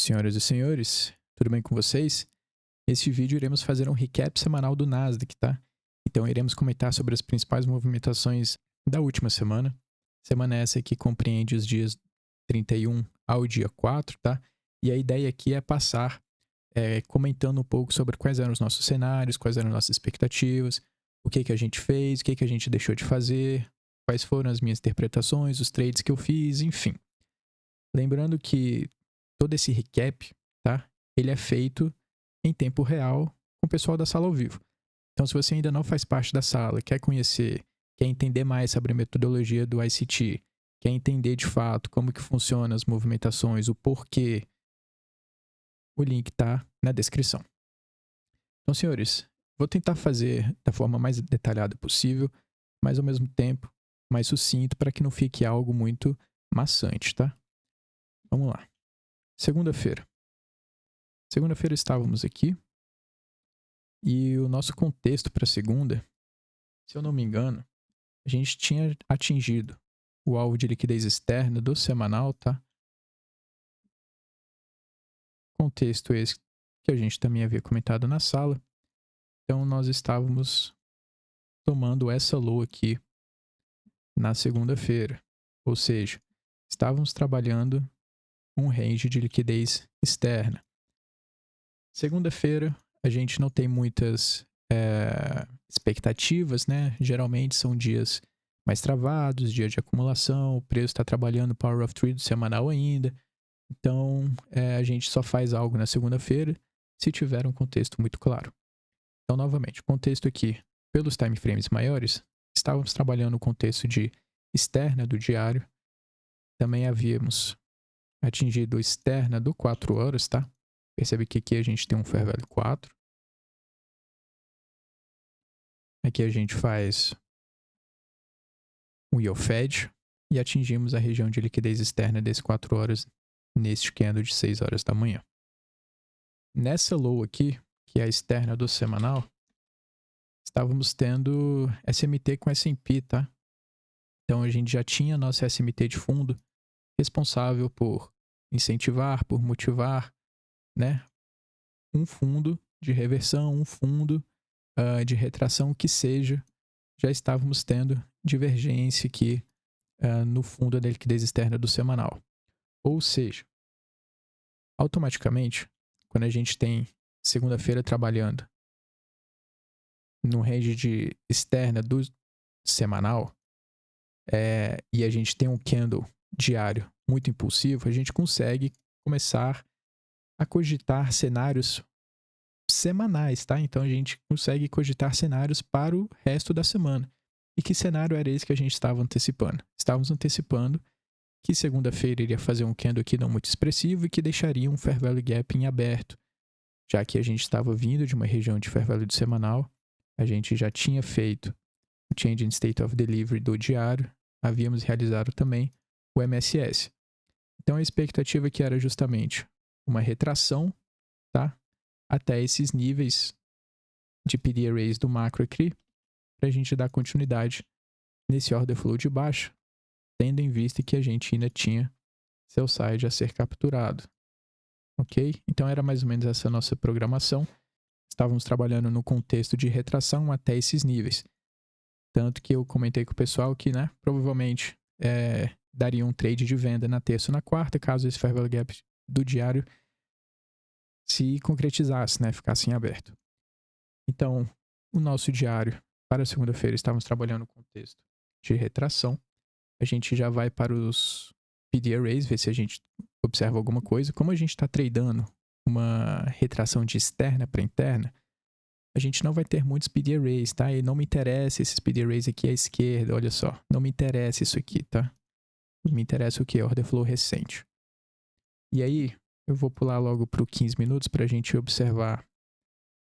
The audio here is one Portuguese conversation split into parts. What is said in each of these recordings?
Senhoras e senhores, tudo bem com vocês? Neste vídeo iremos fazer um recap semanal do Nasdaq, tá? Então iremos comentar sobre as principais movimentações da última semana. Semana essa que compreende os dias 31 ao dia 4, tá? E a ideia aqui é passar comentando um pouco sobre quais eram os nossos cenários, quais eram as nossas expectativas, o que a gente fez, o que a gente deixou de fazer, quais foram as minhas interpretações, os trades que eu fiz, enfim. Lembrando que todo esse recap, tá? Ele é feito em tempo real com o pessoal da sala ao vivo. Então, se você ainda não faz parte da sala, quer conhecer, quer entender mais sobre a metodologia do ICT, quer entender de fato como que funcionam as movimentações, o porquê, o link está na descrição. Então, senhores, vou tentar fazer da forma mais detalhada possível, mas ao mesmo tempo mais sucinto para que não fique algo muito maçante, tá? Vamos lá. Segunda-feira. Segunda-feira estávamos aqui e o nosso contexto para segunda, se eu não me engano, a gente tinha atingido o alvo de liquidez externa do semanal, tá? Contexto esse que a gente também havia comentado na sala. Então nós estávamos tomando essa low aqui na segunda-feira, ou seja, estávamos trabalhando um range de liquidez externa. Segunda-feira a gente não tem muitas expectativas, né? Geralmente são dias mais travados, dia de acumulação, o preço está trabalhando Power of Three do semanal ainda. Então, a gente só faz algo na segunda-feira se tiver um contexto muito claro. Então, novamente, contexto aqui, pelos time frames maiores, estávamos trabalhando o contexto de externa do diário. Também havíamos atingido externa do 4 horas, tá? Percebe que aqui a gente tem um fair value 4. Aqui a gente faz um yield fed e atingimos a região de liquidez externa desse 4 horas neste candle de 6 horas da manhã. Nessa low aqui, que é a externa do semanal, estávamos tendo SMT com S&P, tá? Então a gente já tinha nossa SMT de fundo responsável por incentivar, por motivar, né? Um fundo de reversão, um fundo de retração, que seja, já estávamos tendo divergência aqui no fundo da liquidez externa do semanal. Ou seja, automaticamente, quando a gente tem segunda-feira trabalhando no range de externa do semanal e a gente tem um candle diário muito impulsivo, a gente consegue começar a cogitar cenários semanais, tá? Então a gente consegue cogitar cenários para o resto da semana. E que cenário era esse que a gente estava antecipando? Estávamos antecipando que segunda-feira iria fazer um candle aqui não muito expressivo e que deixaria um fair value gap em aberto, já que a gente estava vindo de uma região de fair value do semanal, a gente já tinha feito o Change in State of Delivery do diário, havíamos realizado também o MSS. Então a expectativa aqui era justamente uma retração, tá? Até esses níveis de PD Arrays do macro aqui, para a gente dar continuidade nesse order flow de baixo, tendo em vista que a gente ainda tinha seu side a ser capturado. Ok? Então era mais ou menos essa nossa programação. Estávamos trabalhando no contexto de retração até esses níveis. Tanto que eu comentei com o pessoal que, né, provavelmente daria um trade de venda na terça ou na quarta, caso esse fair value gap do diário se concretizasse, né, ficasse em aberto. Então, o nosso diário para segunda-feira estávamos trabalhando no contexto de retração. A gente já vai para os PD Arrays, ver se a gente observa alguma coisa. Como a gente está tradando uma retração de externa para interna, a gente não vai ter muitos PD Arrays, tá? E não me interessa esses PD Arrays aqui à esquerda, olha só. Não me interessa isso aqui, tá? Me interessa o que? Order flow recente. E aí, eu vou pular logo para o 15 minutos para a gente observar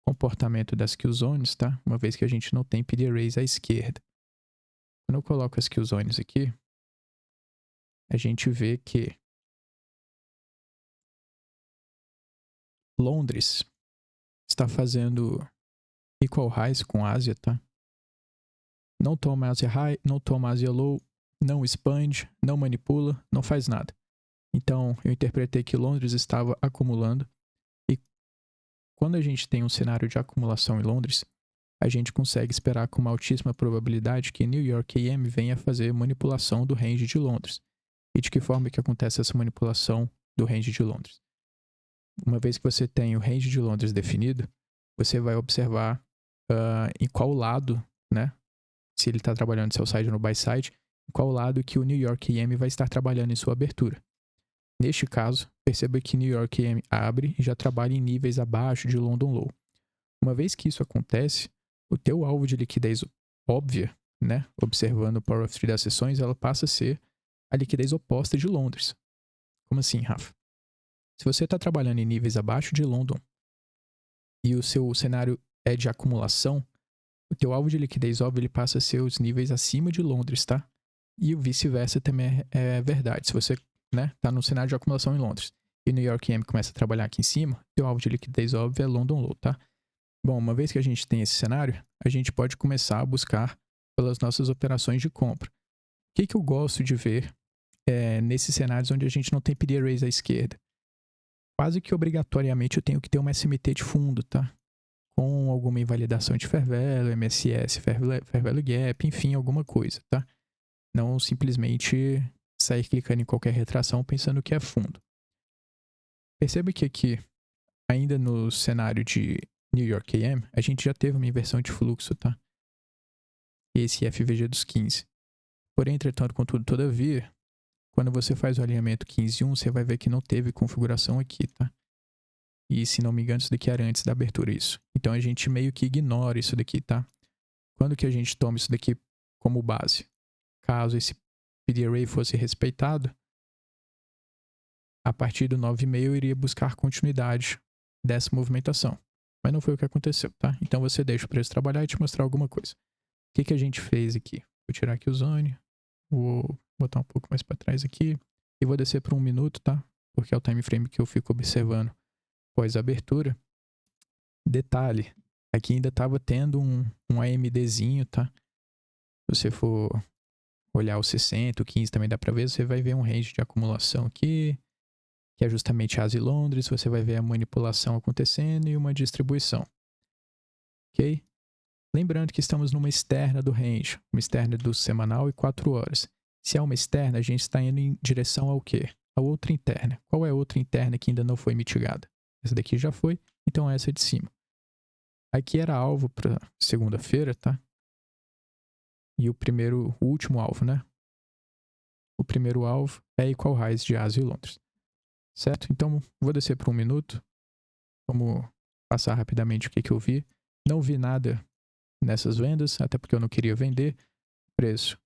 o comportamento das kill zones, tá? Uma vez que a gente não tem PD Arrays à esquerda. Quando eu coloco as kill zones aqui, a gente vê que Londres está fazendo equal highs com Ásia, tá? Não toma Ásia high, não toma Ásia low, não expande, não manipula, não faz nada. Então, eu interpretei que Londres estava acumulando. E quando a gente tem um cenário de acumulação em Londres, a gente consegue esperar com uma altíssima probabilidade que New York AM venha fazer manipulação do range de Londres. E de que forma que acontece essa manipulação do range de Londres? Uma vez que você tem o range de Londres definido, você vai observar em qual lado, né? Se ele está trabalhando no seu side ou no buy side, em qual lado que o New York AM vai estar trabalhando em sua abertura. Neste caso, perceba que New York AM abre e já trabalha em níveis abaixo de London Low. Uma vez que isso acontece, o teu alvo de liquidez óbvia, né, observando o Power of Three das sessões, ela passa a ser a liquidez oposta de Londres. Como assim, Rafa? Se você está trabalhando em níveis abaixo de London e o seu cenário é de acumulação, o teu alvo de liquidez óbvio ele passa a ser os níveis acima de Londres, tá? E o vice-versa também é verdade. Se você, né, tá no cenário de acumulação em Londres e New York AM começa a trabalhar aqui em cima, teu alvo de liquidez óbvio é London Low, tá? Bom, uma vez que a gente tem esse cenário, a gente pode começar a buscar pelas nossas operações de compra. O que eu gosto de ver nesses cenários onde a gente não tem PD Raise à esquerda? Quase que obrigatoriamente eu tenho que ter uma SMT de fundo, tá? Com alguma invalidação de fair value, MSS, fair value gap, enfim, alguma coisa, tá? Não simplesmente sair clicando em qualquer retração pensando que é fundo. Perceba que aqui, ainda no cenário de New York AM, a gente já teve uma inversão de fluxo, tá? Esse FVG dos 15. Porém, entretanto, contudo, todavia, quando você faz o alinhamento 15-1, você vai ver que não teve configuração aqui, tá? E se não me engano, isso daqui era antes da abertura, isso. Então a gente meio que ignora isso daqui, tá? Quando que a gente toma isso daqui como base? Caso esse PD Array fosse respeitado, a partir do 9,5 eu iria buscar continuidade dessa movimentação. Mas não foi o que aconteceu, tá? Então você deixa o preço trabalhar e te mostrar alguma coisa. O que a gente fez aqui? Vou tirar aqui o zone, vou botar um pouco mais para trás aqui e vou descer por 1 minuto, tá? Porque é o time frame que eu fico observando após a abertura. Detalhe, aqui ainda estava tendo um AMDzinho, tá? Se você for olhar o 60, o 15 também dá para ver, você vai ver um range de acumulação aqui, que é justamente Ásia e Londres, você vai ver a manipulação acontecendo e uma distribuição. Ok? Lembrando que estamos numa externa do range, uma externa do semanal e 4 horas. Se é uma externa, a gente está indo em direção ao quê? A outra interna. Qual é a outra interna que ainda não foi mitigada? Essa daqui já foi, então essa é de cima. Aqui era alvo para segunda-feira, tá? E o último alvo, né? O primeiro alvo é Equal Highs de Ásia e Londres. Certo? Então, vou descer por 1 minuto. Vamos passar rapidamente o que eu vi. Não vi nada nessas vendas, até porque eu não queria vender. O preço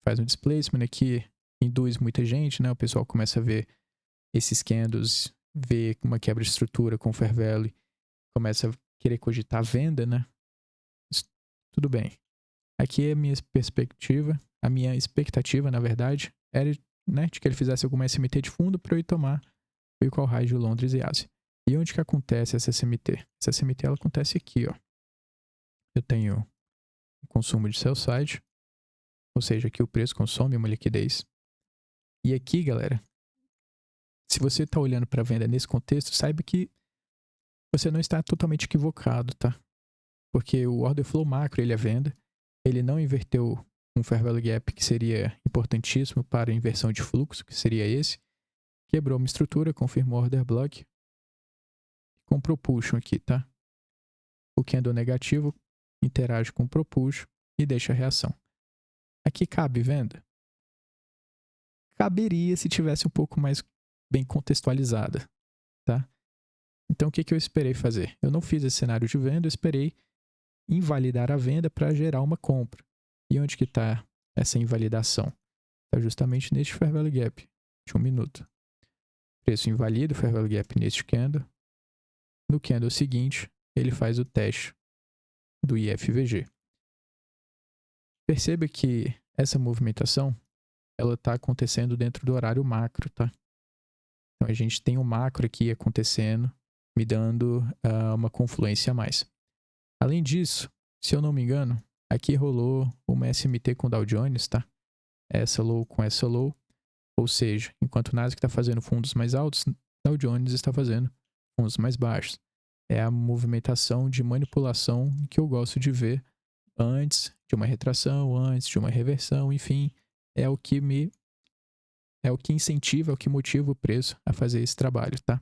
faz um displacement aqui, induz muita gente, né? O pessoal começa a ver esses candles, vê uma quebra de estrutura com fair value, começa a querer cogitar a venda, né? Tudo bem. Aqui é a minha perspectiva, a minha expectativa, na verdade, era, né, de que ele fizesse alguma SMT de fundo para eu ir tomar o Equal High de Londres e Ásia. E onde que acontece essa SMT? Essa SMT ela acontece aqui, ó. Eu tenho o consumo de sell side, ou seja, aqui o preço consome uma liquidez. E aqui, galera, se você está olhando para a venda nesse contexto, saiba que você não está totalmente equivocado, tá? Porque o order flow macro ele é venda, ele não inverteu um fair value gap que seria importantíssimo para a inversão de fluxo, que seria esse. Quebrou uma estrutura, confirmou order block, comprou push aqui, tá? O candle negativo interage com o propulsion e deixa a reação. Aqui cabe venda? Caberia se tivesse um pouco mais bem contextualizada, tá? Então o que eu esperei fazer? Eu não fiz esse cenário de venda, eu esperei invalidar a venda para gerar uma compra. E onde que está essa invalidação? Está justamente neste fair value gap de 1 minuto. Preço invalida o fair value gap neste candle. No candle seguinte, ele faz o teste do IFVG. Perceba que essa movimentação ela está acontecendo dentro do horário macro, tá? Então a gente tem um macro aqui acontecendo, me dando uma confluência a mais. Além disso, se eu não me engano, aqui rolou uma SMT com Dow Jones, tá? Essa low com essa low. Ou seja, enquanto o Nasdaq está fazendo fundos mais altos, Dow Jones está fazendo fundos mais baixos. É a movimentação de manipulação que eu gosto de ver antes de uma retração, antes de uma reversão, enfim, é o que incentiva, é o que motiva o preço a fazer esse trabalho, tá?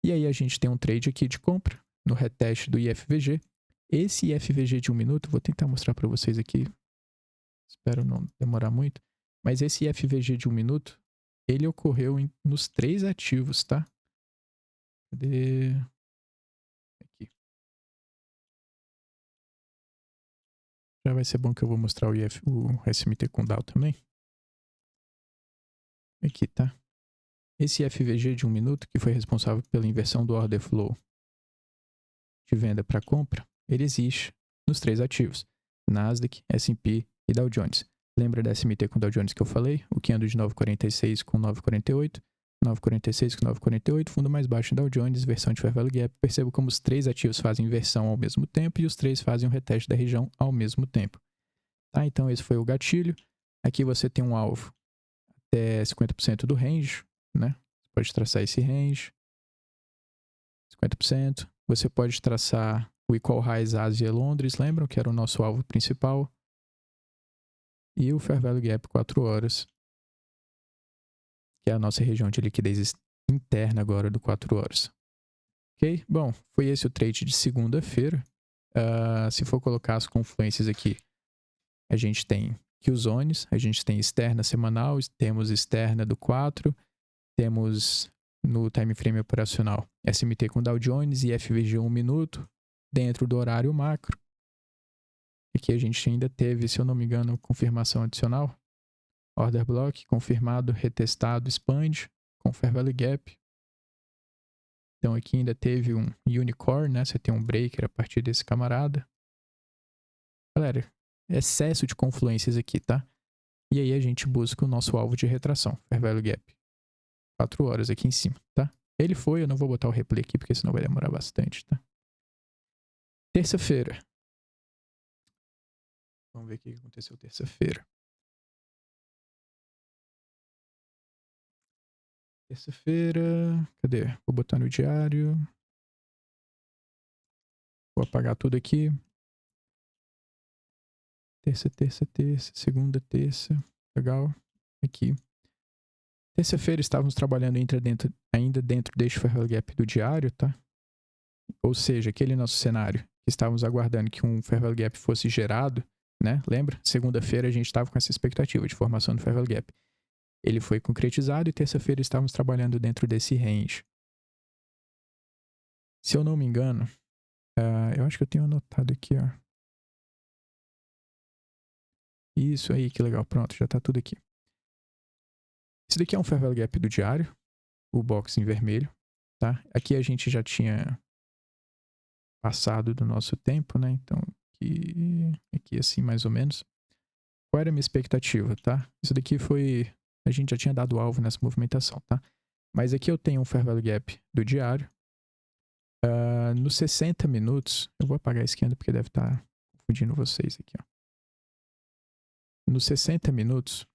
E aí a gente tem um trade aqui de compra no reteste do IFVG. Esse IFVG de 1 minuto, vou tentar mostrar para vocês aqui, espero não demorar muito, mas esse IFVG de 1 minuto, ele ocorreu nos 3 ativos, tá? Cadê? Aqui. Já vai ser bom que eu vou mostrar o SMT com Dow também. Aqui, tá? Esse FVG de 1 minuto, que foi responsável pela inversão do order flow de venda para compra, ele existe nos 3 ativos, Nasdaq, S&P e Dow Jones. Lembra da SMT com Dow Jones que eu falei? O que anda de 9,46 com 9,48, 9,46 com 9,48, fundo mais baixo em Dow Jones, versão de Fair Value Gap. Perceba como os 3 ativos fazem inversão ao mesmo tempo e os 3 fazem um reteste da região ao mesmo tempo. Tá? Então esse foi o gatilho. Aqui você tem um alvo até 50% do range, né? Você pode traçar esse range, 50%. Você pode traçar o Equal Highs Ásia e Londres, lembram que era o nosso alvo principal? E o Fair Value Gap 4 horas, que é a nossa região de liquidez interna agora do 4 horas. Ok? Bom, foi esse o trade de segunda-feira. Se for colocar as confluências aqui, a gente tem Q-Zones, a gente tem externa semanal, temos externa do 4, temos no time frame operacional SMT com Dow Jones e FVG 1 minuto dentro do horário macro. Aqui a gente ainda teve, se eu não me engano, confirmação adicional. Order block, confirmado, retestado, expand, com Fair Value Gap. Então aqui ainda teve um unicorn, né? Você tem um breaker a partir desse camarada. Galera, excesso de confluências aqui, tá? E aí a gente busca o nosso alvo de retração, Fair Value Gap. 4 horas aqui em cima, tá? Ele foi, eu não vou botar o replay aqui, porque senão vai demorar bastante, tá? Terça-feira. Vamos ver o que aconteceu terça-feira. Terça-feira, cadê? Vou botar no diário. Vou apagar tudo aqui. Terça, segunda, terça. Legal. Aqui. Terça-feira estávamos trabalhando ainda dentro deste Fair Value Gap do diário, tá? Ou seja, aquele nosso cenário que estávamos aguardando que um Fair Value Gap fosse gerado, né? Lembra? Segunda-feira a gente estava com essa expectativa de formação do Fair Value Gap. Ele foi concretizado e terça-feira estávamos trabalhando dentro desse range. Se eu não me engano, eu acho que eu tenho anotado aqui, ó. Isso aí, que legal. Pronto, já tá tudo aqui. Esse daqui é um Fair Value Gap do diário, o box em vermelho, tá? Aqui a gente já tinha passado do nosso tempo, né? Então, aqui assim, mais ou menos. Qual era a minha expectativa, tá? Isso daqui foi... A gente já tinha dado alvo nessa movimentação, tá? Mas aqui eu tenho um Fair Value Gap do diário. Nos 60 minutos... Eu vou apagar a esquerda porque deve estar confundindo vocês aqui, ó. Nos 60 minutos,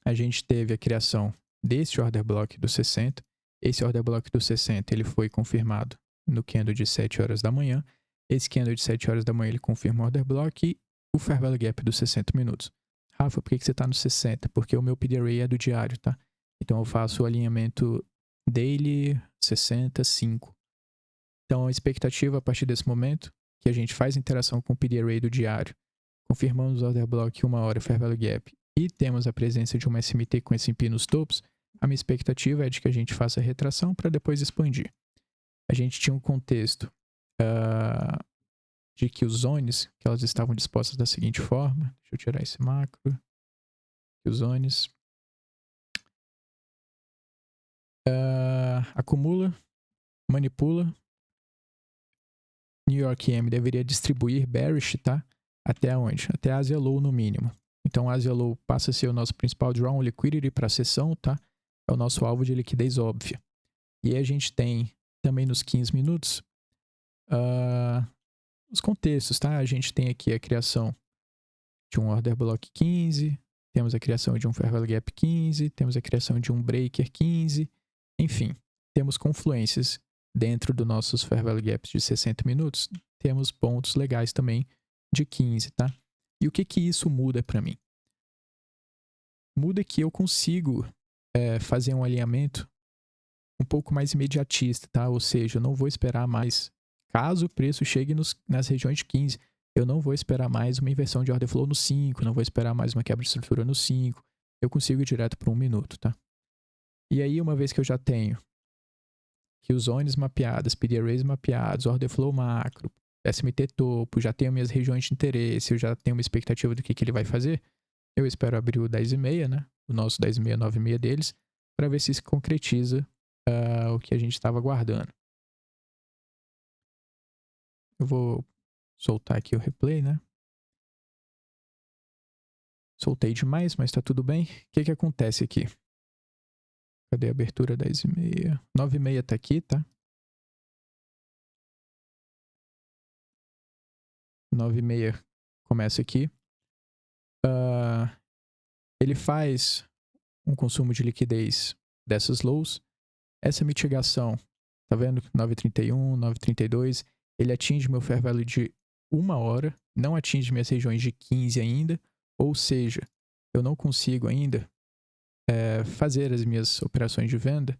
a gente teve a criação desse order block do 60. Esse order block do 60, ele foi confirmado no candle de 7 horas da manhã. Esse candle de 7 horas da manhã, ele confirma o order block e o Fair Value Gap dos 60 minutos. Rafa, por que você está no 60? Porque o meu PD Array é do diário, tá? Então eu faço o alinhamento daily 60, 5. Então a expectativa a partir desse momento, que a gente faz interação com o PD Array do diário, confirmamos o order block 1 hora Fair Value Gap e temos a presença de uma SMT com S&P nos topos, a minha expectativa é de que a gente faça a retração para depois expandir. A gente tinha um contexto de que os zones, que elas estavam dispostas da seguinte forma, deixa eu tirar esse macro, que os zones acumula, manipula, New York M deveria distribuir bearish, tá? Até onde? Até Asia Low no mínimo. Então Asia Low passa a ser o nosso principal draw on liquidity para a sessão, tá? É o nosso alvo de liquidez óbvia. E aí a gente tem também nos 15 minutos os contextos, tá? A gente tem aqui a criação de um order block 15, temos a criação de um Fair Value Gap 15, temos a criação de um Breaker 15, enfim, temos confluências dentro dos nossos Fair Value Gaps de 60 minutos, temos pontos legais também de 15, tá? E o que que isso muda para mim? Muda que eu consigo fazer um alinhamento um pouco mais imediatista, tá? Ou seja, eu não vou esperar mais, caso o preço chegue nas regiões de 15, eu não vou esperar mais uma inversão de order flow no 5, não vou esperar mais uma quebra de estrutura no 5, eu consigo ir direto para 1 minuto, tá? E aí, uma vez que eu já tenho que os zones mapeadas, PD arrays mapeados, order flow macro, SMT topo, já tenho minhas regiões de interesse, eu já tenho uma expectativa do que ele vai fazer, eu espero abrir o 10,5, né? O nosso 10,6, 9,6 deles, para ver se concretiza o que a gente estava aguardando. Eu vou soltar aqui o replay, né? Soltei demais, mas tá tudo bem. O que que acontece aqui? Cadê a abertura 10,6? 9,6 tá aqui, tá? 9,6 começa aqui. Ele faz um consumo de liquidez dessas lows. Essa mitigação, tá vendo? 9,31, 9,32. Ele atinge meu fair value de 1 hora, não atinge minhas regiões de 15 ainda. Ou seja, eu não consigo ainda fazer as minhas operações de venda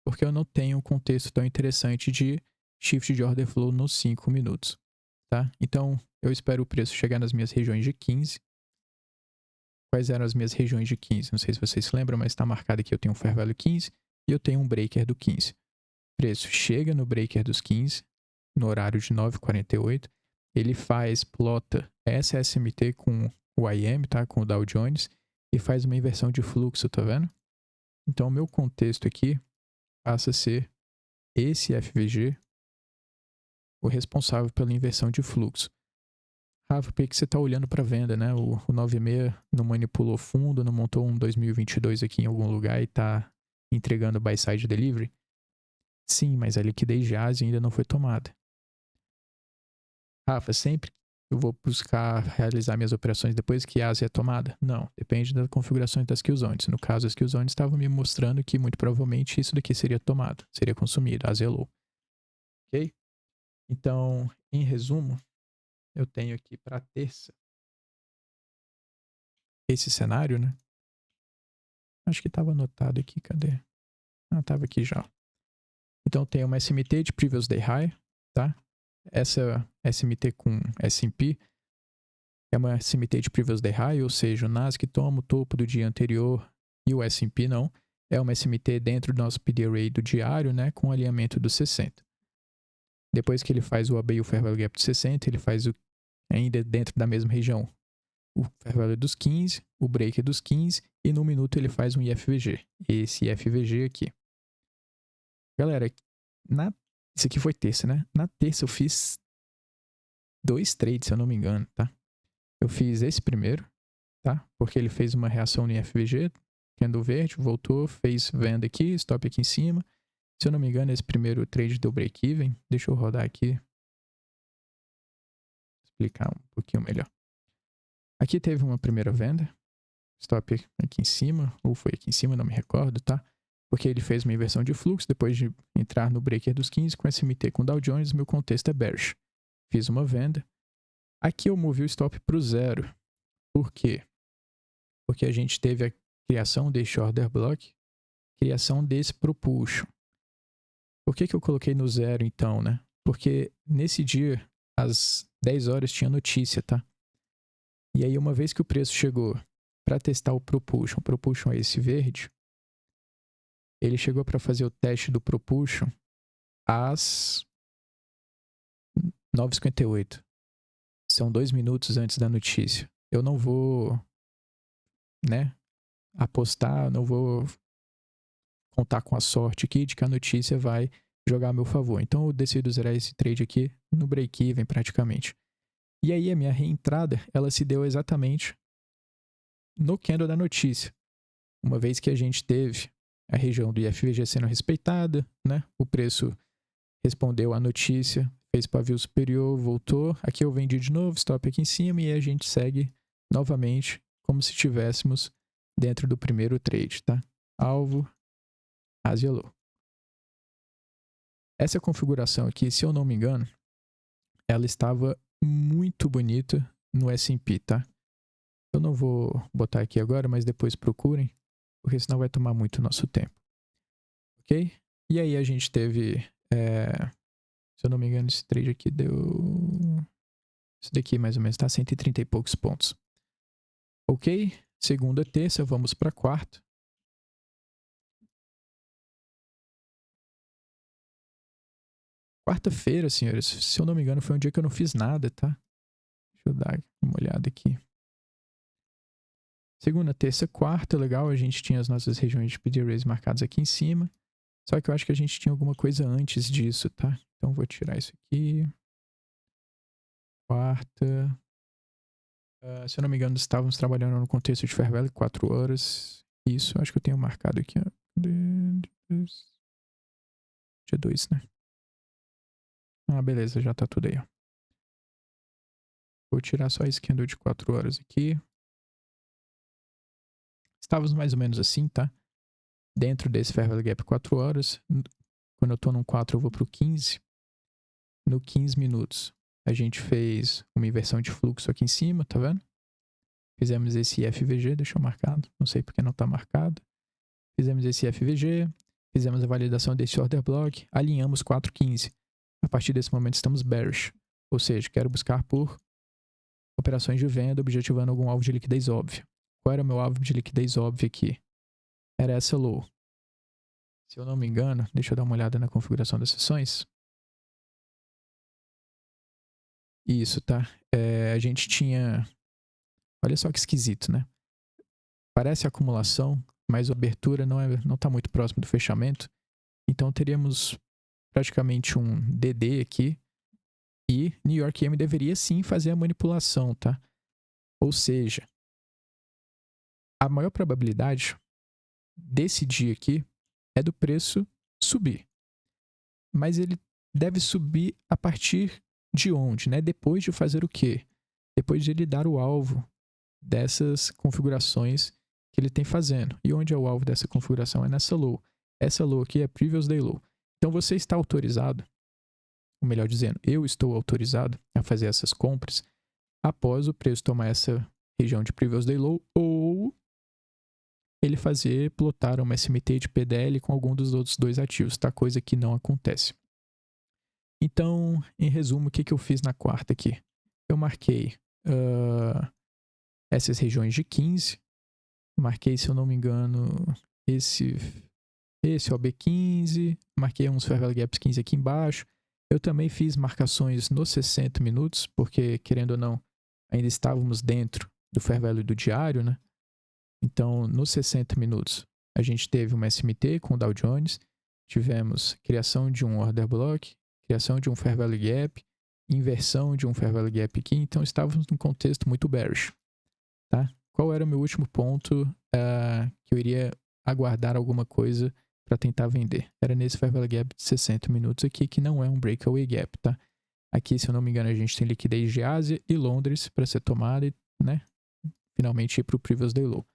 porque eu não tenho um contexto tão interessante de shift de order flow nos 5 minutos, tá? Então, eu espero o preço chegar nas minhas regiões de 15. Quais eram as minhas regiões de 15? Não sei se vocês se lembram, mas está marcado aqui, eu tenho um fair value 15 e eu tenho um breaker do 15. O preço chega no breaker dos 15, no horário de 9h48, ele plota essa SMT com o IM, tá? Com o Dow Jones, e faz uma inversão de fluxo, tá vendo? Então, o meu contexto aqui passa a ser esse FVG, o responsável pela inversão de fluxo. Rafa, por que você está olhando para venda, né? O 9,6 não manipulou fundo, não montou um 2022 aqui em algum lugar e está entregando buy side delivery? Sim, mas a liquidez de Ásia ainda não foi tomada. Rafa, sempre eu vou buscar realizar minhas operações depois que a Ásia é tomada? Não, depende das configurações das killzones. No caso, as killzones estavam me mostrando que muito provavelmente isso daqui seria tomado, seria consumido, Ásia é low. Ok? Então, em resumo, eu tenho aqui para terça esse cenário, né? Acho que estava anotado aqui, cadê? Ah, estava aqui já. Então tem uma SMT de Previous Day High, tá? Essa SMT com S&P é uma SMT de Previous Day High, ou seja, o Nasdaq toma o topo do dia anterior e o S&P não. É uma SMT dentro do nosso PD Array do diário, né? Com alinhamento dos 60. Depois que ele faz o AB e o Fair Value Gap de 60, ele faz ainda dentro da mesma região o Fair Value dos 15, o Break dos 15, e no minuto ele faz um IFVG. Esse IFVG aqui. Galera, isso aqui foi terça, né? Na terça eu fiz 2 trades, se eu não me engano, tá? Eu fiz esse primeiro, tá? Porque ele fez uma reação no IFVG, candle verde, voltou, fez venda aqui, stop aqui em cima. Se eu não me engano, esse primeiro trade deu break-even. Deixa eu rodar aqui. Explicar um pouquinho melhor. Aqui teve uma primeira venda. Stop aqui em cima, ou foi aqui em cima, não me recordo, tá? Porque ele fez uma inversão de fluxo depois de entrar no breaker dos 15 com SMT com Dow Jones, meu contexto é bearish. Fiz uma venda. Aqui eu movi o stop para o 0. Por quê? Porque a gente teve a criação desse order block, criação desse propulsion. Por que eu coloquei no 0 então, né? Porque nesse dia, às 10 horas, tinha notícia, tá? E aí, uma vez que o preço chegou para testar o propulsion é esse verde, ele chegou para fazer o teste do propulsion às 9h58. São 2 minutos antes da notícia. Eu não vou, né, apostar, não vou contar com a sorte aqui de que a notícia vai jogar a meu favor. Então eu decido zerar esse trade aqui no break-even praticamente. E aí a minha reentrada, ela se deu exatamente no candle da notícia. Uma vez que a gente teve a região do IFVG sendo respeitada, né? O preço respondeu à notícia, fez pavio superior, voltou. Aqui eu vendi de novo, stop aqui em cima e a gente segue novamente como se estivéssemos dentro do primeiro trade, tá? Alvo, Asia Low. Essa configuração aqui, se eu não me engano, ela estava muito bonita no S&P, tá? Eu não vou botar aqui agora, mas depois procurem, porque senão vai tomar muito nosso tempo. Ok? E aí a gente teve, se eu não me engano, esse trade aqui deu... Isso daqui mais ou menos, tá? 130 e poucos pontos. Ok? Segunda, terça, vamos para quarta. Quarta-feira, senhores, se eu não me engano, foi um dia que eu não fiz nada, tá? Deixa eu dar uma olhada aqui. Segunda, terça, quarta, legal, a gente tinha as nossas regiões de PD Raise marcadas aqui em cima. Só que eu acho que a gente tinha alguma coisa antes disso, tá? Então vou tirar isso aqui. Quarta. Se eu não me engano, estávamos trabalhando no contexto de Fair Value 4 horas. Isso, acho que eu tenho marcado aqui, ó. Dia 2, né? Ah, beleza, já tá tudo aí, ó. Vou tirar só esse candle de 4 horas aqui. Estávamos mais ou menos assim, tá? Dentro desse Fair Value Gap 4 horas. Quando eu tô no 4, eu vou pro 15. No 15 minutos, a gente fez uma inversão de fluxo aqui em cima, tá vendo? Fizemos esse FVG, deixa eu marcado. Não sei porque não tá marcado. Fizemos esse FVG. Fizemos a validação desse order block. Alinhamos 4,15. A partir desse momento estamos bearish. Ou seja, quero buscar por operações de venda, objetivando algum alvo de liquidez óbvio. Qual era o meu alvo de liquidez óbvio aqui? Era essa low. Se eu não me engano, deixa eu dar uma olhada na configuração das sessões. Isso, tá? A gente tinha... Olha só que esquisito, né? Parece acumulação, mas a abertura não tá muito próximo do fechamento. Então teríamos praticamente um DD aqui. E New York M deveria sim fazer a manipulação, tá? Ou seja, a maior probabilidade desse dia aqui é do preço subir. Mas ele deve subir a partir de onde, né? Depois de fazer o quê? Depois de ele dar o alvo dessas configurações que ele tem fazendo. E onde é o alvo dessa configuração? É nessa low. Essa low aqui é Previous Day Low. Então você está autorizado, ou melhor dizendo, eu estou autorizado a fazer essas compras após o preço tomar essa região de Previous Day Low ou ele plotar uma SMT de PDL com algum dos outros dois ativos, tá? Coisa que não acontece. Então, em resumo, o que eu fiz na quarta aqui? Eu marquei essas regiões de 15, marquei, se eu não me engano, esse OB15, marquei uns Fair Value Gaps 15 aqui embaixo. Eu também fiz marcações nos 60 minutos, porque, querendo ou não, ainda estávamos dentro do Fair Value do diário, né? Então, nos 60 minutos, a gente teve uma SMT com o Dow Jones, tivemos criação de um Order Block, criação de um Fair Value Gap, inversão de um Fair Value Gap aqui, então estávamos num contexto muito bearish, tá? Qual era o meu último ponto que eu iria aguardar alguma coisa para tentar vender? Era nesse Fair Value Gap de 60 minutos aqui, que não é um Breakaway Gap, tá? Aqui, se eu não me engano, a gente tem liquidez de Ásia e Londres para ser tomada e, né, finalmente ir para o Previous Day Low.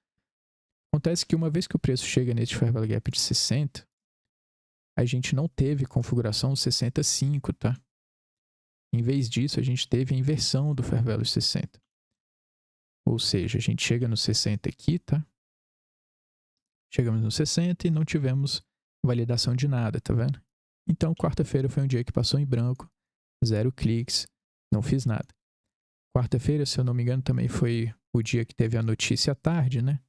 Acontece que uma vez que o preço chega nesse Fair Value Gap de 60, a gente não teve configuração 65, tá? Em vez disso, a gente teve a inversão do Fair Value 60. Ou seja, a gente chega no 60 aqui, tá? Chegamos no 60 e não tivemos validação de nada, tá vendo? Então, quarta-feira foi um dia que passou em branco, 0 cliques, não fiz nada. Quarta-feira, se eu não me engano, também foi o dia que teve a notícia à tarde, né?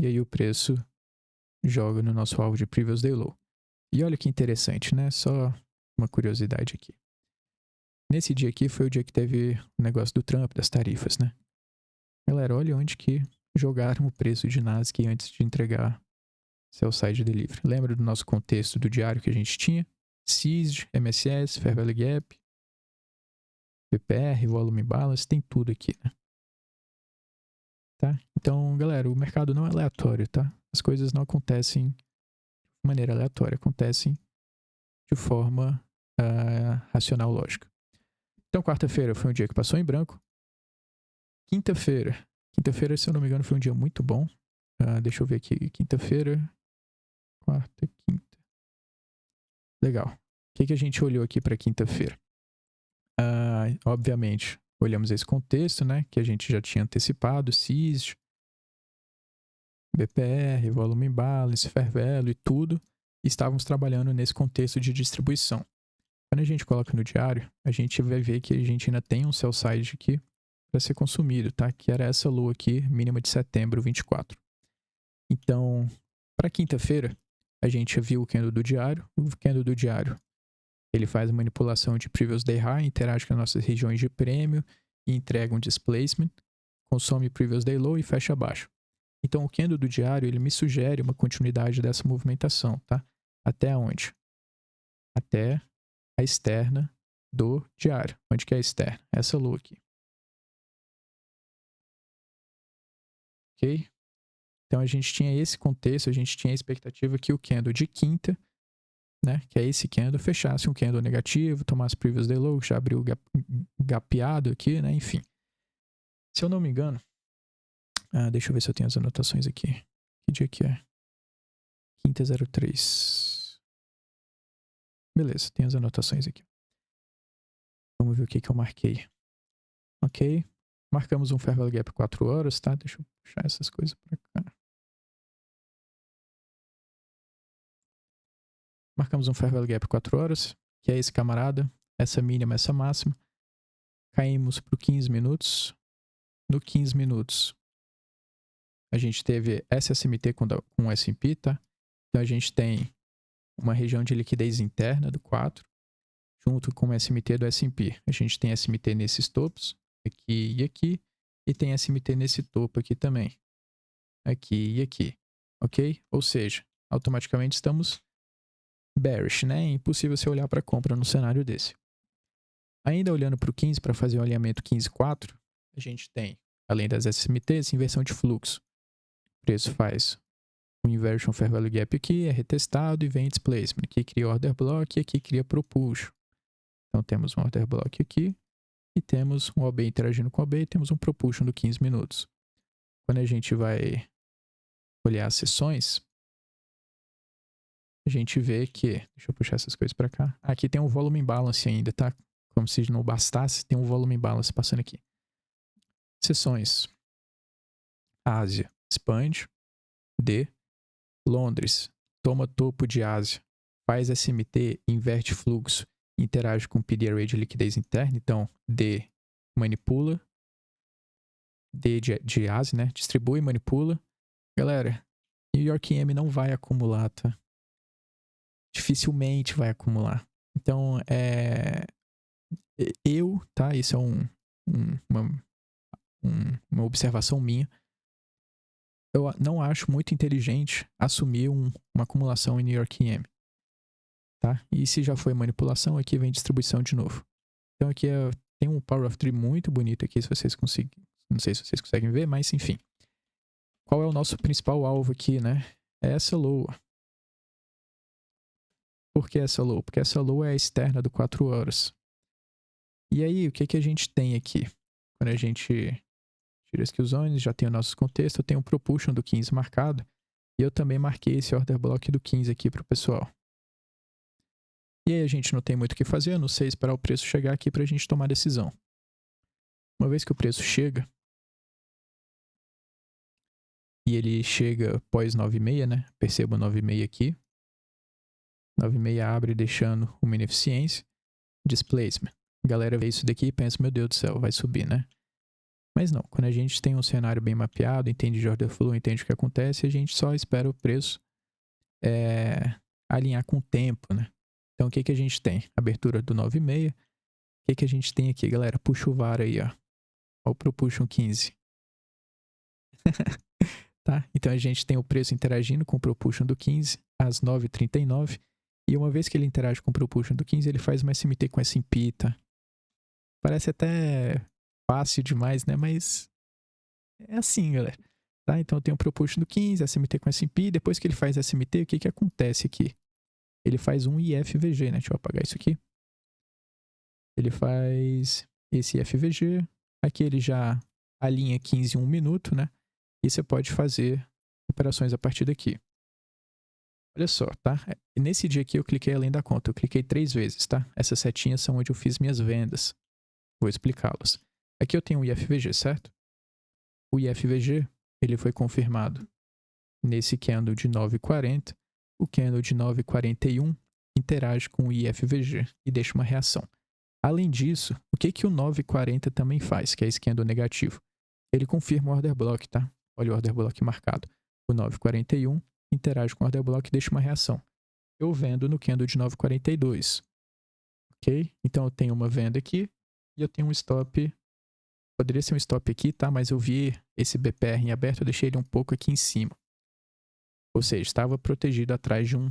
E aí o preço joga no nosso alvo de Previous Day Low. E olha que interessante, né? Só uma curiosidade aqui. Nesse dia aqui foi o dia que teve o negócio do Trump, das tarifas, né? Galera, olha onde que jogaram o preço de Nasdaq antes de entregar seu side delivery. Lembra do nosso contexto do diário que a gente tinha? CISD, MSS, Fair Value Gap, PPR, Volume Balance, tem tudo aqui, né? Tá? Então, galera, o mercado não é aleatório, tá? As coisas não acontecem de maneira aleatória, acontecem de forma racional, lógica. Então, quarta-feira foi um dia que passou em branco. Quinta-feira. Quinta-feira, se eu não me engano, foi um dia muito bom. Deixa eu ver aqui. Quinta-feira. Quarta, quinta. Legal. O que a gente olhou aqui para quinta-feira? Obviamente, olhamos esse contexto, né? Que a gente já tinha antecipado. CIS, BPR, volume imbalance, fair value e tudo. E estávamos trabalhando nesse contexto de distribuição. Quando a gente coloca no diário, a gente vai ver que a gente ainda tem um sell side aqui para ser consumido, tá? Que era essa low aqui, mínima de setembro 24. Então, para quinta-feira, a gente viu o candle do diário. O candle do diário, ele faz manipulação de previous day high, interage com as nossas regiões de prêmio e entrega um displacement, consome previous day low e fecha abaixo. Então, o candle do diário, ele me sugere uma continuidade dessa movimentação, tá? Até onde? Até a externa do diário. Onde que é a externa? Essa low aqui. Ok? Então a gente tinha esse contexto, a gente tinha a expectativa que o candle de quinta, né, que é esse candle, fechasse um candle negativo, tomasse previous day low, já abriu gapeado aqui, né, enfim. Se eu não me engano, deixa eu ver se eu tenho as anotações aqui. Que dia que é? Quinta 03. Beleza, tem as anotações aqui. Vamos ver o que eu marquei. Ok. Marcamos um fair value gap 4 horas, tá? Deixa eu puxar essas coisas pra cá. Marcamos um fair value gap 4 horas, que é esse camarada, essa mínima, essa máxima. Caímos para 15 minutos. No 15 minutos, a gente teve SSMT com S&P, tá? Então a gente tem uma região de liquidez interna do 4, junto com o SMT do S&P. A gente tem SMT nesses topos, aqui e aqui, e tem SMT nesse topo aqui também, aqui e aqui, ok? Ou seja, automaticamente estamos bearish, né? É impossível você olhar para compra no cenário desse. Ainda olhando para o 15, para fazer o alinhamento 15-4, a gente tem, além das SMTs, inversão de fluxo. O preço faz um inversion fair value gap aqui, é retestado e vem displacement. Aqui cria order block e aqui cria propulsion. Então temos um order block aqui e temos um OB interagindo com o OB e temos um propulsion do 15 minutos. Quando a gente vai olhar as sessões, a gente vê que... Deixa eu puxar essas coisas para cá. Aqui tem um volume imbalance ainda, tá? Como se não bastasse, tem um volume imbalance passando aqui. Sessões. Ásia, expande. D. Londres, toma topo de Ásia, faz SMT, inverte fluxo, interage com PD Array de liquidez interna. Então, D, manipula. D de Ásia, né? Distribui, manipula. Galera, New York M não vai acumular, tá? Dificilmente vai acumular. Então, tá? Isso é uma observação minha. Eu não acho muito inteligente assumir uma acumulação em New York M. Tá? E se já foi manipulação, aqui vem distribuição de novo. Então aqui tem um Power of Three muito bonito aqui, se vocês conseguem. Não sei se vocês conseguem ver, mas enfim. Qual é o nosso principal alvo aqui, né? É essa low. Por que essa low? Porque essa low é a externa do 4 horas. E aí, o que a gente tem aqui? Quando a gente tira as kill zones, já tem o nosso contexto, eu tenho o propulsion do 15 marcado. E eu também marquei esse order block do 15 aqui para o pessoal. E aí a gente não tem muito o que fazer, a não ser esperar o preço chegar aqui para a gente tomar decisão. Uma vez que o preço chega, e ele chega pós 9,6, né? Perceba o 9,6 aqui. 9,6 abre deixando uma ineficiência. Displacement. A galera vê isso daqui e pensa, meu Deus do céu, vai subir, né? Mas não, quando a gente tem um cenário bem mapeado, entende de order flow, entende o que acontece, a gente só espera o preço alinhar com o tempo, né? Então o que a gente tem? Abertura do 9,6. O que a gente tem aqui, galera? Puxa o VAR aí, ó. Olha o Propulsion 15. Tá? Então a gente tem o preço interagindo com o Propulsion do 15 às 9h39. E uma vez que ele interage com o Propulsion do 15, ele faz uma SMT com S&P, tá? Parece até fácil demais, né? Mas é assim, galera. Tá? Então tem o Propulsion do 15, SMT com S&P. Depois que ele faz SMT, o que acontece aqui? Ele faz um IFVG, né? Deixa eu apagar isso aqui. Ele faz esse IFVG. Aqui ele já alinha 15 em 1 minuto, né? E você pode fazer operações a partir daqui. Olha só, tá? E nesse dia aqui eu cliquei além da conta. Eu cliquei 3 vezes, tá? Essas setinhas são onde eu fiz minhas vendas. Vou explicá-las. Aqui eu tenho o IFVG, certo? O IFVG, ele foi confirmado nesse candle de 9,40. O candle de 9,41 interage com o IFVG e deixa uma reação. Além disso, o que o 9,40 também faz, que é esse candle negativo? Ele confirma o order block, tá? Olha o order block marcado. O 9,41 interage com o order block e deixa uma reação. Eu vendo no candle de 9,42. Ok? Então eu tenho uma venda aqui e eu tenho um stop. Poderia ser um stop aqui, tá? Mas eu vi esse BPR em aberto, eu deixei ele um pouco aqui em cima. Ou seja, estava protegido atrás de um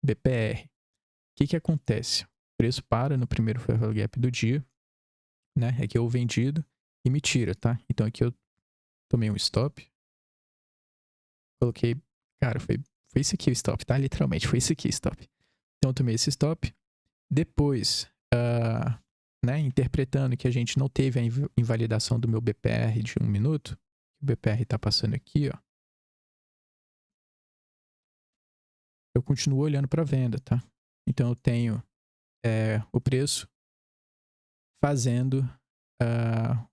BPR. O que acontece? O preço para no primeiro fair value gap do dia, né? Aqui é o vendido e me tira, tá? Então aqui eu tomei um stop. Coloquei... Cara, foi isso aqui o stop, tá? Literalmente, foi isso aqui o stop. Então eu tomei esse stop. Depois, né, interpretando que a gente não teve a invalidação do meu BPR de 1 minuto, o BPR tá passando aqui, ó. Eu continuo olhando para venda, tá? Então eu tenho o preço fazendo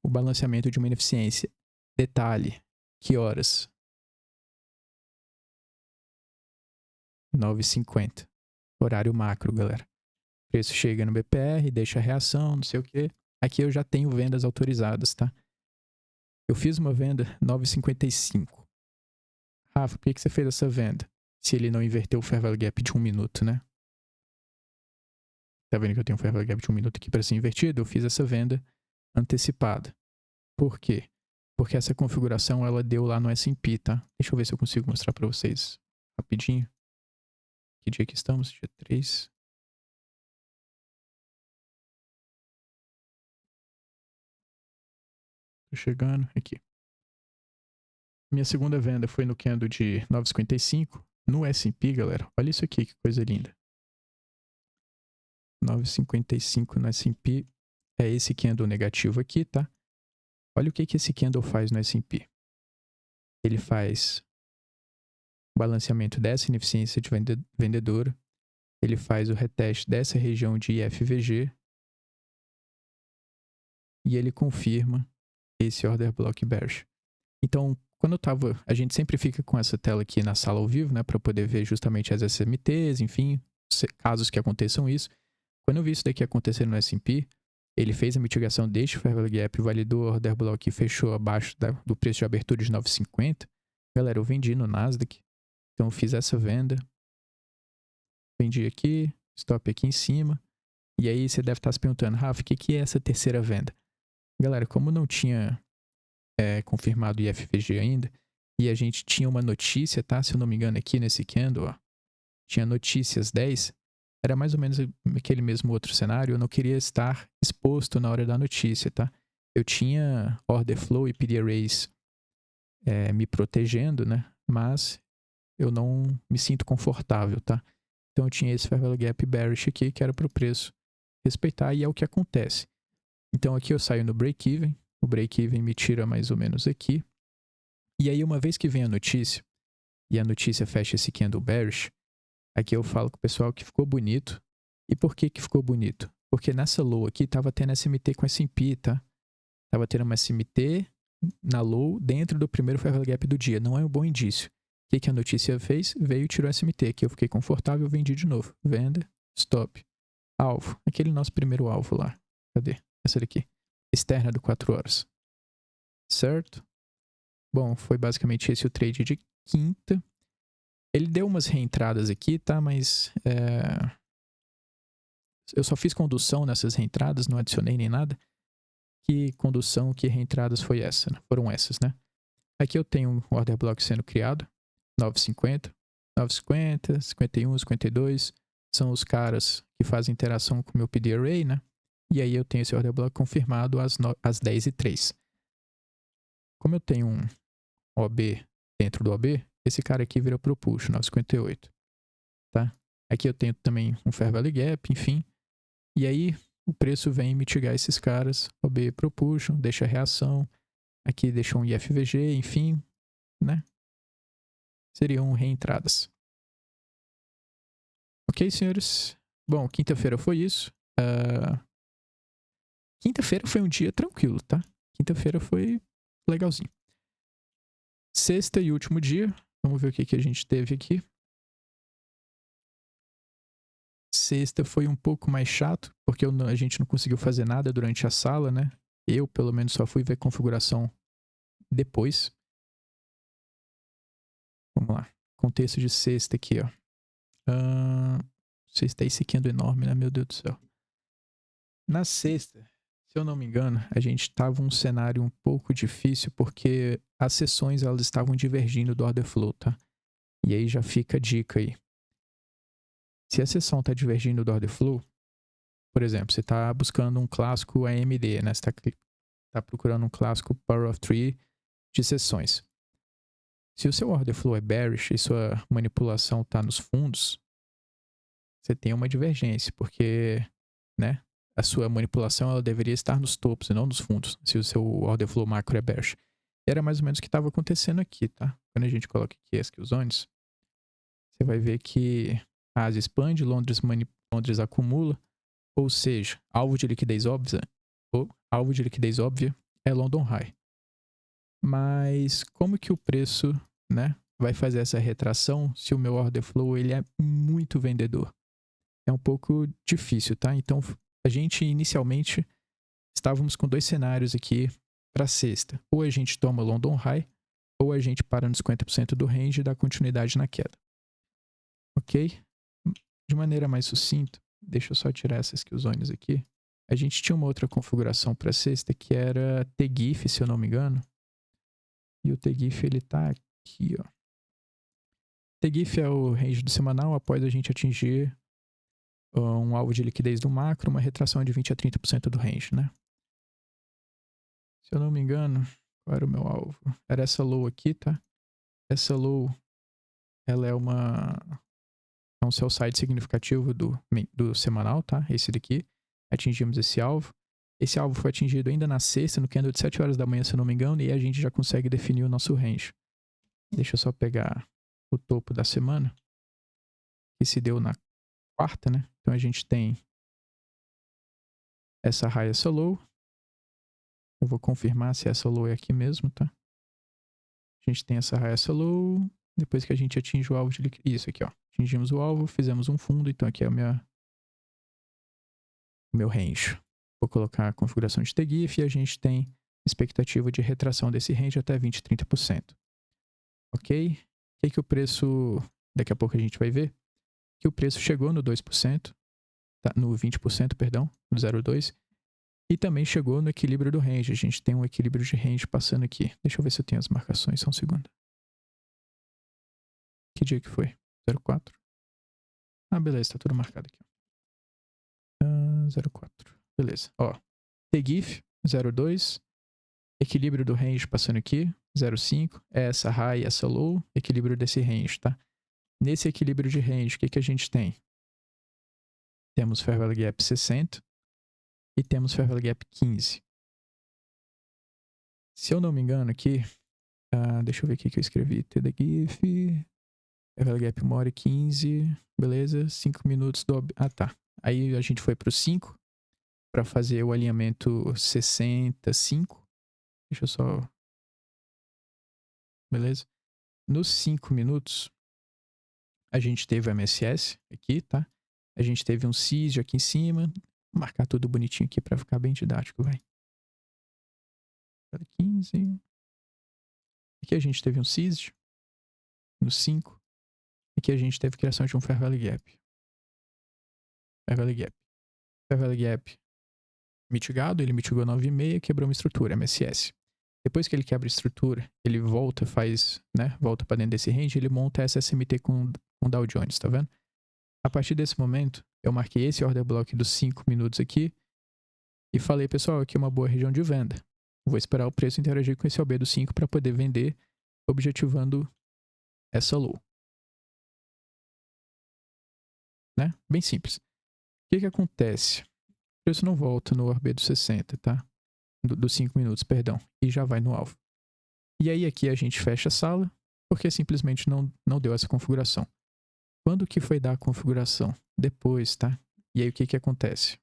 o balanceamento de uma ineficiência. Detalhe, que horas? 9h50. Horário macro, galera. O preço chega no BPR, deixa a reação, não sei o quê. Aqui eu já tenho vendas autorizadas, tá? Eu fiz uma venda 9h55. Rafa, por que você fez essa venda? Se ele não inverteu o fair value gap de 1 minuto, né? Tá vendo que eu tenho um fair value gap de 1 minuto aqui para ser invertido? Eu fiz essa venda antecipada. Por quê? Porque essa configuração ela deu lá no S&P, tá? Deixa eu ver se eu consigo mostrar para vocês rapidinho. Que dia que estamos? Dia 3. Tô chegando aqui. Minha segunda venda foi no candle de 9,55. No S&P, galera, olha isso aqui, que coisa linda. 9,55 no S&P. É esse candle negativo aqui, tá? Olha o que esse candle faz no S&P. Ele faz balanceamento dessa ineficiência de vendedora. Ele faz o reteste dessa região de IFVG. E ele confirma esse order block bearish. Então, quando eu tava... A gente sempre fica com essa tela aqui na sala ao vivo, né? Para poder ver justamente as SMTs, enfim, casos que aconteçam isso. Quando eu vi isso daqui acontecer no S&P, ele fez a mitigação deste fair value gap, validou o order block e fechou abaixo do preço de abertura de 9,50. Galera, eu vendi no Nasdaq. Então eu fiz essa venda. Vendi aqui, stop aqui em cima. E aí você deve estar se perguntando, Rafa, o que é essa terceira venda? Galera, como não tinha confirmado o IFVG ainda, e a gente tinha uma notícia, tá? Se eu não me engano aqui nesse candle, ó, tinha notícias 10, era mais ou menos aquele mesmo outro cenário, eu não queria estar exposto na hora da notícia, tá? Eu tinha order flow e PD arrays me protegendo, né? Mas eu não me sinto confortável, tá? Então eu tinha esse fair value gap bearish aqui, que era para o preço respeitar, e é o que acontece. Então aqui eu saio no break-even, o break-even me tira mais ou menos aqui, e aí uma vez que vem a notícia, e a notícia fecha esse candle bearish, aqui eu falo com o pessoal que ficou bonito. E por que ficou bonito? Porque nessa low aqui tava tendo SMT com S&P, tá? Tava tendo uma SMT na low dentro do primeiro fair value gap do dia. Não é um bom indício. O que a notícia fez? Veio e tirou SMT. Aqui eu fiquei confortável, vendi de novo. Venda, stop. Alvo. Aquele nosso primeiro alvo lá. Cadê? Essa daqui. Externa do 4 horas. Certo? Bom, foi basicamente esse o trade de quinta. Ele deu umas reentradas aqui, tá? Mas eu só fiz condução nessas reentradas, não adicionei nem nada. Que condução, que reentradas foi essa? Né? Foram essas, né? Aqui eu tenho um order block sendo criado. 9,50, 9,50, 51, 52. São os caras que fazem interação com o meu PD Array, né? E aí eu tenho esse order block confirmado às 10h03. Como eu tenho um OB dentro do OB, esse cara aqui vira pro push, 9,58. Tá? Aqui eu tenho também um fair value gap, enfim. E aí, o preço vem mitigar esses caras. OB Propulsion, deixa a reação. Aqui deixou um IFVG, enfim, né? Seriam reentradas. Ok, senhores? Bom, quinta-feira foi isso. Quinta-feira foi um dia tranquilo, tá? Quinta-feira foi legalzinho. Sexta e último dia. Vamos ver o que a gente teve aqui. Sexta foi um pouco mais chato, porque a gente não conseguiu fazer nada durante a sala, né? Eu, pelo menos, só fui ver configuração depois. Vamos lá. Contexto de sexta aqui, ó. Sexta é esse aqui enorme, né? Meu Deus do céu. Na sexta, se eu não me engano, a gente tava um cenário um pouco difícil, porque as sessões elas estavam divergindo do order flow, tá? E aí já fica a dica aí. Se a sessão está divergindo do order flow, por exemplo, você está buscando um clássico AMD, né? Você está procurando um clássico Power of Three de sessões. Se o seu order flow é bearish e sua manipulação está nos fundos, você tem uma divergência, porque, né, a sua manipulação ela deveria estar nos topos e não nos fundos, se o seu order flow macro é bearish. E era mais ou menos o que estava acontecendo aqui, tá? Quando a gente coloca aqui as killzones, você vai ver que a Ásia expande, Londres acumula, ou seja, alvo de liquidez óbvia é London High. Mas como que o preço, né, vai fazer essa retração se o meu order flow ele é muito vendedor? É um pouco difícil, tá? Então, a gente inicialmente estávamos com dois cenários aqui para sexta. Ou a gente toma London High, ou a gente para nos 50% do range e dá continuidade na queda. Ok? De maneira mais sucinta, deixa eu só tirar essas killzones aqui. A gente tinha uma outra configuração para sexta que era TGIF, se eu não me engano. E o TGIF ele tá aqui, ó. TGIF é o range do semanal após a gente atingir um alvo de liquidez do macro, uma retração de 20 a 30% do range, né? Se eu não me engano, qual era o meu alvo? Era essa low aqui, tá? Essa low, ela é um sell side significativo do semanal, tá? Esse daqui. Atingimos esse alvo. Esse alvo foi atingido ainda na sexta, no candle de 7 horas da manhã, se eu não me engano, e a gente já consegue definir o nosso range. Deixa eu só pegar o topo da semana, que se deu na quarta, né? Então a gente tem essa high, essa low. Eu vou confirmar se essa low é aqui mesmo, tá? A gente tem essa high, essa low. Depois que a gente atinge o alvo de liquidez. Isso aqui, ó. Atingimos o alvo, fizemos um fundo, então aqui é o meu range. Vou colocar a configuração de TGIF e a gente tem expectativa de retração desse range até 20, 30%. Ok? O que o preço... Daqui a pouco a gente vai ver que o preço chegou no 2%, tá? No 20%, perdão, no 0,2%. E também chegou no equilíbrio do range. A gente tem um equilíbrio de range passando aqui. Deixa eu ver se eu tenho as marcações, só um segundo. Que dia que foi? 0,4? Ah, beleza, tá tudo marcado aqui. 0,4. Beleza. Ó, TGIF 0,2. Equilíbrio do range passando aqui, 0,5. Essa high, essa low. Equilíbrio desse range, tá? Nesse equilíbrio de range, o que a gente tem? Temos Fair Value Gap 60 e temos Fair Value Gap 15. Se eu não me engano aqui, deixa eu ver o que eu escrevi. TGIF, Fair Value Gap 1 hora e 15, beleza? 5 minutos do... Ah, tá. Aí a gente foi pro 5 para fazer o alinhamento 65. Deixa eu só... Beleza? Nos 5 minutos, a gente teve o MSS aqui, tá? A gente teve um CISD aqui em cima. Vou marcar tudo bonitinho aqui para ficar bem didático, vai. 15. Aqui a gente teve um CISD. No 5. Aqui a gente teve criação de um Fair Value Gap. Fair Value Gap. Fair Value Gap mitigado, ele mitigou 9,5, quebrou uma estrutura, MSS. Depois que ele quebra a estrutura, ele volta, volta para dentro desse range, ele monta essa SMT com Dow Jones, tá vendo? A partir desse momento, eu marquei esse order block dos 5 minutos aqui e falei, pessoal, aqui é uma boa região de venda. Vou esperar o preço interagir com esse OB do 5 para poder vender, objetivando essa low. Né? Bem simples. O que acontece? preço não volta no ORB do 60, tá? Dos 5 minutos, perdão. E já vai no alvo. E aí aqui a gente fecha a sala, porque simplesmente não deu essa configuração. Quando que foi dar a configuração? Depois, tá? E aí o que que acontece?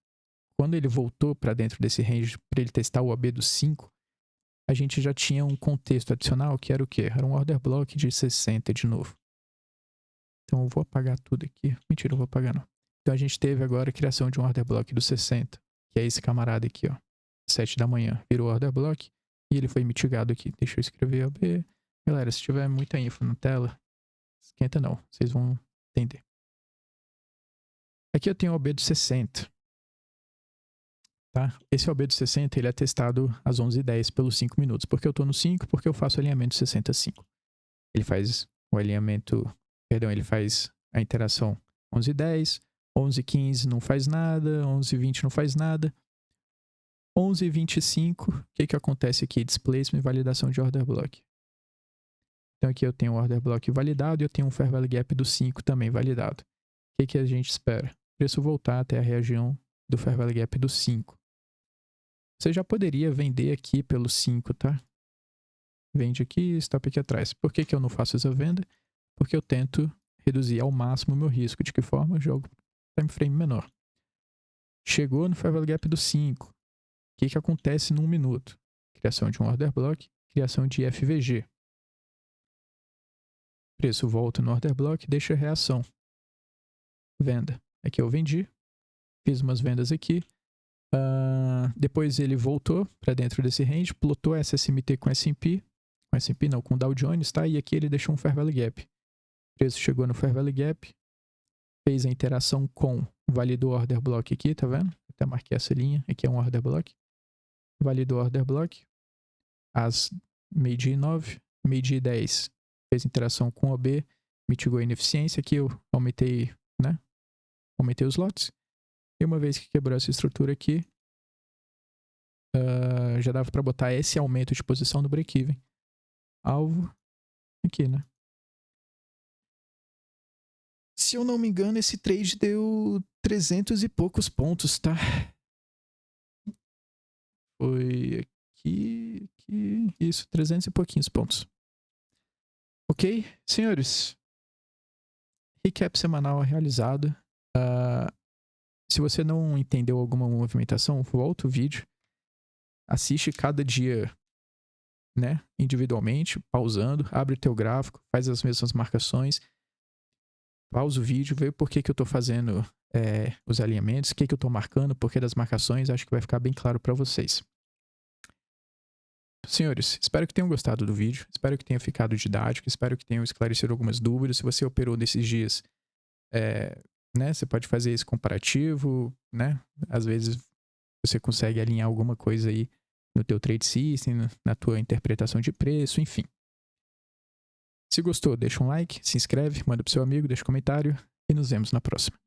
Quando ele voltou para dentro desse range para ele testar o OB do 5, a gente já tinha um contexto adicional que era o quê? Era um order block de 60 de novo. Então eu vou apagar tudo aqui. Mentira, eu vou apagar não. Então a gente teve agora a criação de um order block do 60, que é esse camarada aqui, ó. 7 da manhã. Virou order block e ele foi mitigado aqui. Deixa eu escrever OB. Galera, se tiver muita info na tela, esquenta não. Vocês vão entender. Aqui eu tenho o OB do 60. Tá? Esse OB do 60 ele é testado às 11h10 pelos 5 minutos. Porque eu tô no 5, porque eu faço alinhamento 60-5. Ele faz o alinhamento... Perdão, ele faz a interação 11h10, 11h15 não faz nada, 11h20 não faz nada. 11h25, o que que acontece aqui? Displacement e validação de order block. Então aqui eu tenho o order block validado e eu tenho um fair value gap do 5 também validado. O que que a gente espera? O preço voltar até a região do fair value gap do 5. Você já poderia vender aqui pelo 5, tá? Vende aqui, stop aqui atrás. Por que que eu não faço essa venda? Porque eu tento reduzir ao máximo o meu risco. De que forma? Eu jogo time frame menor. Chegou no fair value gap do 5. O que que acontece num minuto? Criação de um order block, criação de FVG. Preço volta no order block, deixa a reação. Venda. Aqui eu vendi. Fiz umas vendas aqui. Depois ele voltou para dentro desse range, plotou SSMT com S&P. Com S&P não, com Dow Jones, tá? E aqui ele deixou um fair value gap. O preço chegou no fair value gap. Fez a interação com, validou o order block aqui, tá vendo? Até marquei essa linha. Aqui é um order block. Validou o order block. Às meio-dia e 9, meio-dia e 10. Fez interação com o OB, mitigou a ineficiência. Aqui eu aumentei, né? Aumentei os lotes. E uma vez que quebrou essa estrutura aqui, já dava para botar esse aumento de posição no break-even. Alvo aqui, né? Se eu não me engano, esse trade deu 300 e poucos pontos, tá? Foi aqui, isso, 300 e pouquinhos pontos. Ok, senhores? Recap semanal realizado. Se você não entendeu alguma movimentação, volta o vídeo. Assiste cada dia, né, individualmente, pausando, abre teu gráfico, faz as mesmas marcações. Pausa o vídeo, vê por que que eu tô fazendo os alinhamentos, o que que eu tô marcando, por que das marcações, acho que vai ficar bem claro para vocês. Senhores, espero que tenham gostado do vídeo, espero que tenha ficado didático, espero que tenham esclarecido algumas dúvidas. Se você operou nesses dias, né, você pode fazer esse comparativo, né? Às vezes você consegue alinhar alguma coisa aí no teu trade system, na tua interpretação de preço, enfim. Se gostou, deixa um like, se inscreve, manda pro seu amigo, deixa um comentário e nos vemos na próxima.